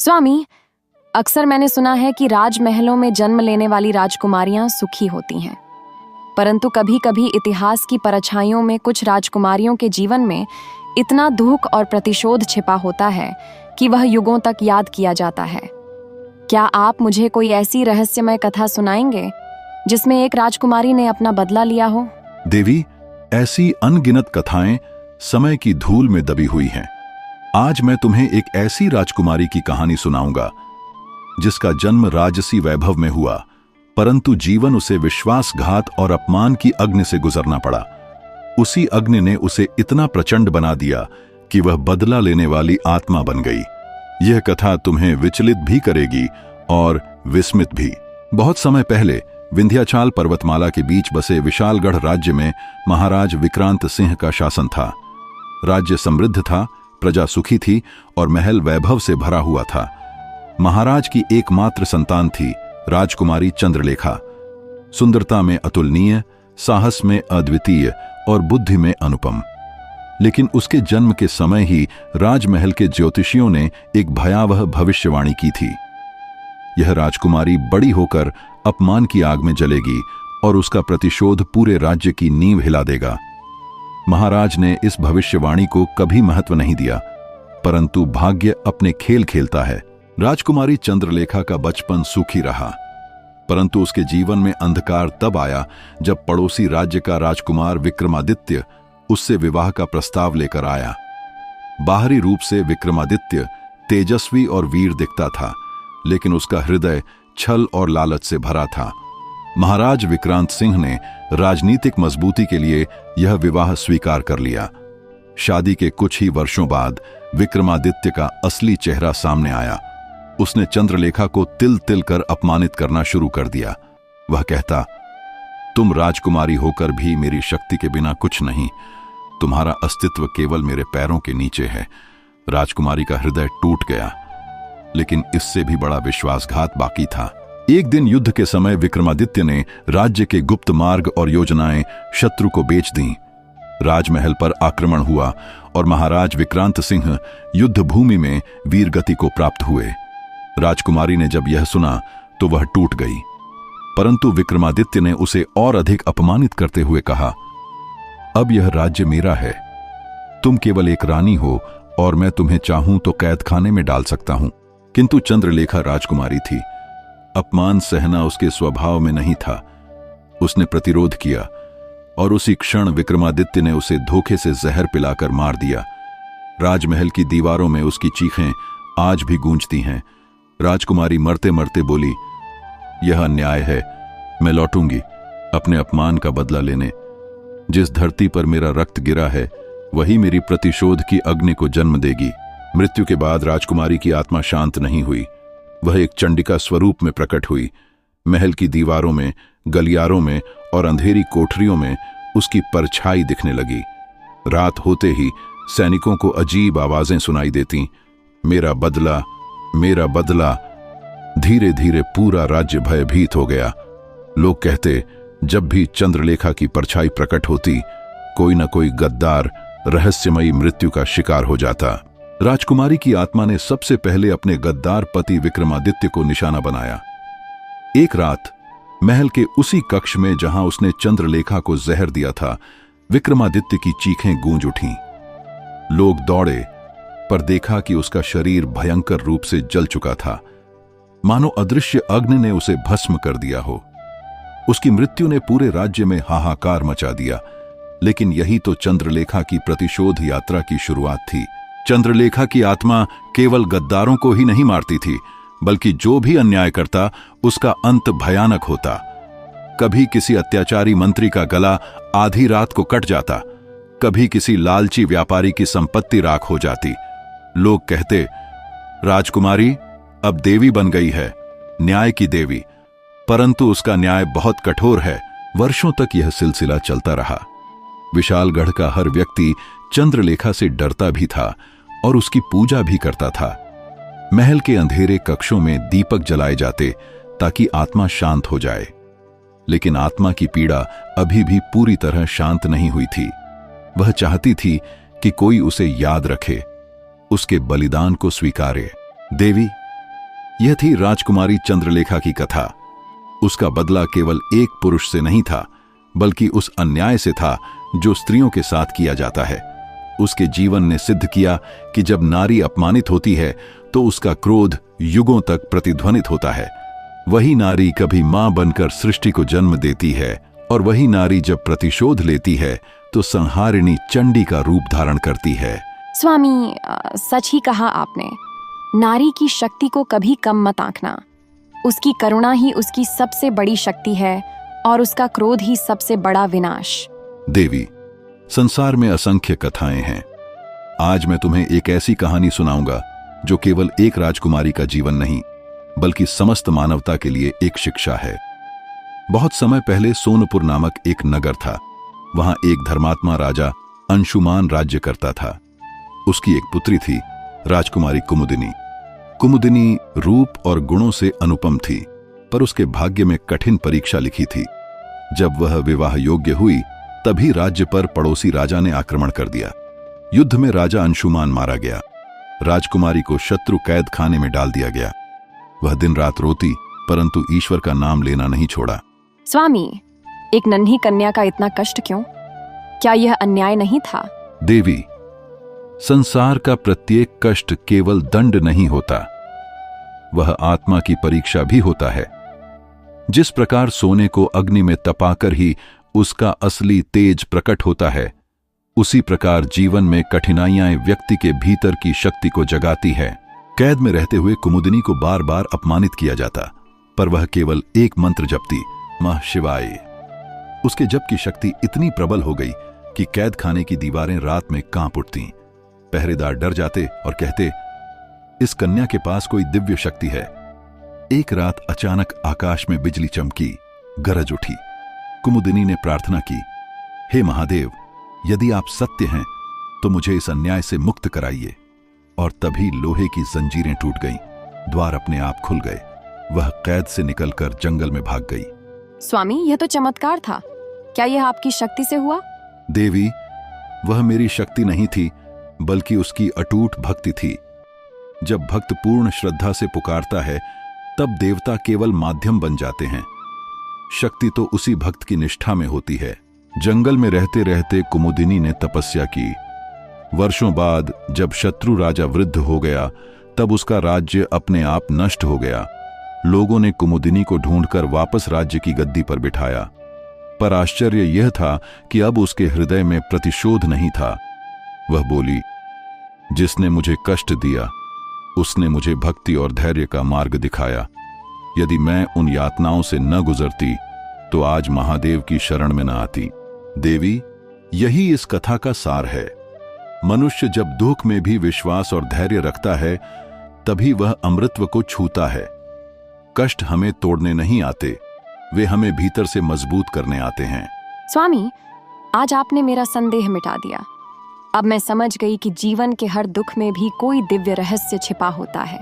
स्वामी, अक्सर मैंने सुना है कि राजमहलों में जन्म लेने वाली राजकुमारियां सुखी होती हैं, परंतु कभी कभी इतिहास की परछाइयों में कुछ राजकुमारियों के जीवन में इतना दुख और प्रतिशोध छिपा होता है कि वह युगों तक याद किया जाता है। क्या आप मुझे कोई ऐसी रहस्यमय कथा सुनाएंगे जिसमें एक राजकुमारी ने अपना बदला लिया हो? देवी, ऐसी अनगिनत कथाएं समय की धूल में दबी हुई हैं। आज मैं तुम्हें एक ऐसी राजकुमारी की कहानी सुनाऊंगा जिसका जन्म राजसी वैभव में हुआ, परंतु जीवन उसे विश्वासघात और अपमान की अग्नि से गुजरना पड़ा। उसी अग्नि ने उसे इतना प्रचंड बना दिया कि वह बदला लेने वाली आत्मा बन गई। यह कथा तुम्हें विचलित भी करेगी और विस्मित भी। बहुत समय पहले विंध्याचल पर्वतमाला के बीच बसे विशालगढ़ राज्य में महाराज विक्रांत सिंह का शासन था। राज्य समृद्ध था, प्रजा सुखी थी और महल वैभव से भरा हुआ था। महाराज की एकमात्र संतान थी राजकुमारी चंद्रलेखा। सुंदरता में अतुलनीय, साहस में अद्वितीय और बुद्धि में अनुपम। लेकिन उसके जन्म के समय ही राजमहल के ज्योतिषियों ने एक भयावह भविष्यवाणी की थी। यह राजकुमारी बड़ी होकर अपमान की आग में जलेगी और उसका प्रतिशोध पूरे राज्य की नींव हिला देगा। महाराज ने इस भविष्यवाणी को कभी महत्व नहीं दिया, परंतु भाग्य अपने खेल खेलता है। राजकुमारी चंद्रलेखा का बचपन सुखी रहा, परंतु उसके जीवन में अंधकार तब आया जब पड़ोसी राज्य का राजकुमार विक्रमादित्य उससे विवाह का प्रस्ताव लेकर आया। बाहरी रूप से विक्रमादित्य तेजस्वी और वीर दिखता था, लेकिन उसका हृदय छल और लालच से भरा था। महाराज विक्रांत सिंह ने राजनीतिक मजबूती के लिए यह विवाह स्वीकार कर लिया। शादी के कुछ ही वर्षों बाद विक्रमादित्य का असली चेहरा सामने आया। उसने चंद्रलेखा को तिल तिल कर अपमानित करना शुरू कर दिया। वह कहता, तुम राजकुमारी होकर भी मेरी शक्ति के बिना कुछ नहीं, तुम्हारा अस्तित्व केवल मेरे पैरों के नीचे है। राजकुमारी का हृदय टूट गया, लेकिन इससे भी बड़ा विश्वासघात बाकी था। एक दिन युद्ध के समय विक्रमादित्य ने राज्य के गुप्त मार्ग और योजनाएं शत्रु को बेच दी। राजमहल पर आक्रमण हुआ और महाराज विक्रांत सिंह युद्ध भूमि में वीरगति को प्राप्त हुए। राजकुमारी ने जब यह सुना तो वह टूट गई, परंतु विक्रमादित्य ने उसे और अधिक अपमानित करते हुए कहा, अब यह राज्य मेरा है। तुम केवल एक रानी हो और मैं तुम्हें चाहूं तो कैदखाने में डाल सकता हूं। किंतु चंद्रलेखा राजकुमारी थी। अपमान सहना उसके स्वभाव में नहीं था। उसने प्रतिरोध किया और उसी क्षण विक्रमादित्य ने उसे धोखे से जहर पिलाकर मार दिया। राजमहल की दीवारों में उसकी चीखें आज भी गूंजती हैं। राजकुमारी मरते मरते बोली, यह अन्याय है। मैं लौटूंगी अपने अपमान का बदला लेने। जिस धरती पर मेरा रक्त गिरा है वही मेरी प्रतिशोध की अग्नि को जन्म देगी। मृत्यु के बाद राजकुमारी की आत्मा शांत नहीं हुई। वह एक चंडिका स्वरूप में प्रकट हुई। महल की दीवारों में, गलियारों में और अंधेरी कोठरियों में उसकी परछाई दिखने लगी। रात होते ही सैनिकों को अजीब आवाजें सुनाई देती, मेरा बदला, मेरा बदला। धीरे धीरे पूरा राज्य भयभीत हो गया। लोग कहते, जब भी चंद्रलेखा की परछाई प्रकट होती, कोई न कोई गद्दार रहस्यमयी मृत्यु का शिकार हो जाता। राजकुमारी की आत्मा ने सबसे पहले अपने गद्दार पति विक्रमादित्य को निशाना बनाया। एक रात महल के उसी कक्ष में जहां उसने चंद्रलेखा को जहर दिया था, विक्रमादित्य की चीखें गूंज उठीं। लोग दौड़े, पर देखा कि उसका शरीर भयंकर रूप से जल चुका था, मानो अदृश्य अग्नि ने उसे भस्म कर दिया हो। उसकी मृत्यु ने पूरे राज्य में हाहाकार मचा दिया। लेकिन यही तो चंद्रलेखा की प्रतिशोध यात्रा की शुरुआत थी। चंद्रलेखा की आत्मा केवल गद्दारों को ही नहीं मारती थी, बल्कि जो भी अन्याय करता उसका अंत भयानक होता। कभी किसी अत्याचारी मंत्री का गला आधी रात को कट जाता, कभी किसी लालची व्यापारी की संपत्ति राख हो जाती। लोग कहते, राजकुमारी अब देवी बन गई है, न्याय की देवी। परंतु उसका न्याय बहुत कठोर है। वर्षों तक यह सिलसिला चलता रहा। विशालगढ़ का हर व्यक्ति चंद्रलेखा से डरता भी था और उसकी पूजा भी करता था। महल के अंधेरे कक्षों में दीपक जलाए जाते ताकि आत्मा शांत हो जाए। लेकिन आत्मा की पीड़ा अभी भी पूरी तरह शांत नहीं हुई थी। वह चाहती थी कि कोई उसे याद रखे, उसके बलिदान को स्वीकारे। देवी, यह थी राजकुमारी चंद्रलेखा की कथा। उसका बदला केवल एक पुरुष से नहीं था, बल्कि उस अन्याय से था जो स्त्रियों के साथ किया जाता है। उसके जीवन ने सिद्ध किया कि जब नारी अपमानित होती है तो उसका क्रोध युगों तक प्रतिध्वनित होता है। वही नारी कभी मां बनकर सृष्टि को जन्म देती है, और वही नारी जब प्रतिशोध लेती है तो संहारिणी चंडी का रूप धारण करती है। स्वामी, सच ही कहा आपने। नारी की शक्ति को कभी कम मत आंकना। उसकी करुणा ही उसकी सबसे बड़ी शक्ति है और उसका क्रोध ही सबसे बड़ा विनाश। देवी, संसार में असंख्य कथाएं हैं। आज मैं तुम्हें एक ऐसी कहानी सुनाऊंगा जो केवल एक राजकुमारी का जीवन नहीं, बल्कि समस्त मानवता के लिए एक शिक्षा है। बहुत समय पहले सोनपुर नामक एक नगर था। वहां एक धर्मात्मा राजा अंशुमान राज्य करता था। उसकी एक पुत्री थी, राजकुमारी कुमुदिनी। कुमुदिनी रूप और गुणों से अनुपम थी, पर उसके भाग्य में कठिन परीक्षा लिखी थी। जब वह विवाह योग्य हुई, तभी राज्य पर पड़ोसी राजा ने आक्रमण कर दिया। युद्ध में राजा अंशुमान मारा गया। राजकुमारी को शत्रु कैद खाने में डाल दिया गया। वह दिन रात रोती, परंतु ईश्वर का नाम लेना नहीं छोड़ा। स्वामी, एक नन्ही कन्या का इतना कष्ट क्यों? क्या यह अन्याय नहीं था? देवी, संसार का प्रत्येक कष्ट केवल दंड नहीं होता, वह आत्मा की परीक्षा भी होता है। जिस प्रकार सोने को अग्नि में तपाकर ही उसका असली तेज प्रकट होता है, उसी प्रकार जीवन में कठिनाइयां व्यक्ति के भीतर की शक्ति को जगाती है। कैद में रहते हुए कुमुदिनी को बार बार अपमानित किया जाता, पर वह केवल एक मंत्र जपती, मह शिवाय। उसके जप की शक्ति इतनी प्रबल हो गई कि कैद खाने की दीवारें रात में कांप उठतीं। पहरेदार डर जाते और कहते, इस कन्या के पास कोई दिव्य शक्ति है। एक रात अचानक आकाश में बिजली चमकी, गरज उठी। कुमुदिनी ने प्रार्थना की, हे महादेव, यदि आप सत्य हैं तो मुझे इस अन्याय से मुक्त कराइए। और तभी लोहे की जंजीरें टूट गईं, द्वार अपने आप खुल गए। वह कैद से निकलकर जंगल में भाग गई। स्वामी, यह तो चमत्कार था। क्या यह आपकी शक्ति से हुआ? देवी, वह मेरी शक्ति नहीं थी, बल्कि उसकी अटूट भक्ति थी। जब भक्त पूर्ण श्रद्धा से पुकारता है, तब देवता केवल माध्यम बन जाते हैं। शक्ति तो उसी भक्त की निष्ठा में होती है। जंगल में रहते रहते कुमुदिनी ने तपस्या की। वर्षों बाद जब शत्रु राजा वृद्ध हो गया, तब उसका राज्य अपने आप नष्ट हो गया। लोगों ने कुमुदिनी को ढूंढकर वापस राज्य की गद्दी पर बिठाया, पर आश्चर्य यह था कि अब उसके हृदय में प्रतिशोध नहीं था। वह बोली, जिसने मुझे कष्ट दिया उसने मुझे भक्ति और धैर्य का मार्ग दिखाया। यदि मैं उन यातनाओं से न गुजरती तो आज महादेव की शरण में न आती। देवी, यही इस कथा का सार है। मनुष्य जब दुख में भी विश्वास और धैर्य रखता है, तभी वह अमृतत्व को छूता है। कष्ट हमें तोड़ने नहीं आते, वे हमें भीतर से मजबूत करने आते हैं। स्वामी, आज आपने मेरा संदेह मिटा दिया। अब मैं समझ गई कि जीवन के हर दुख में भी कोई दिव्य रहस्य छिपा होता है।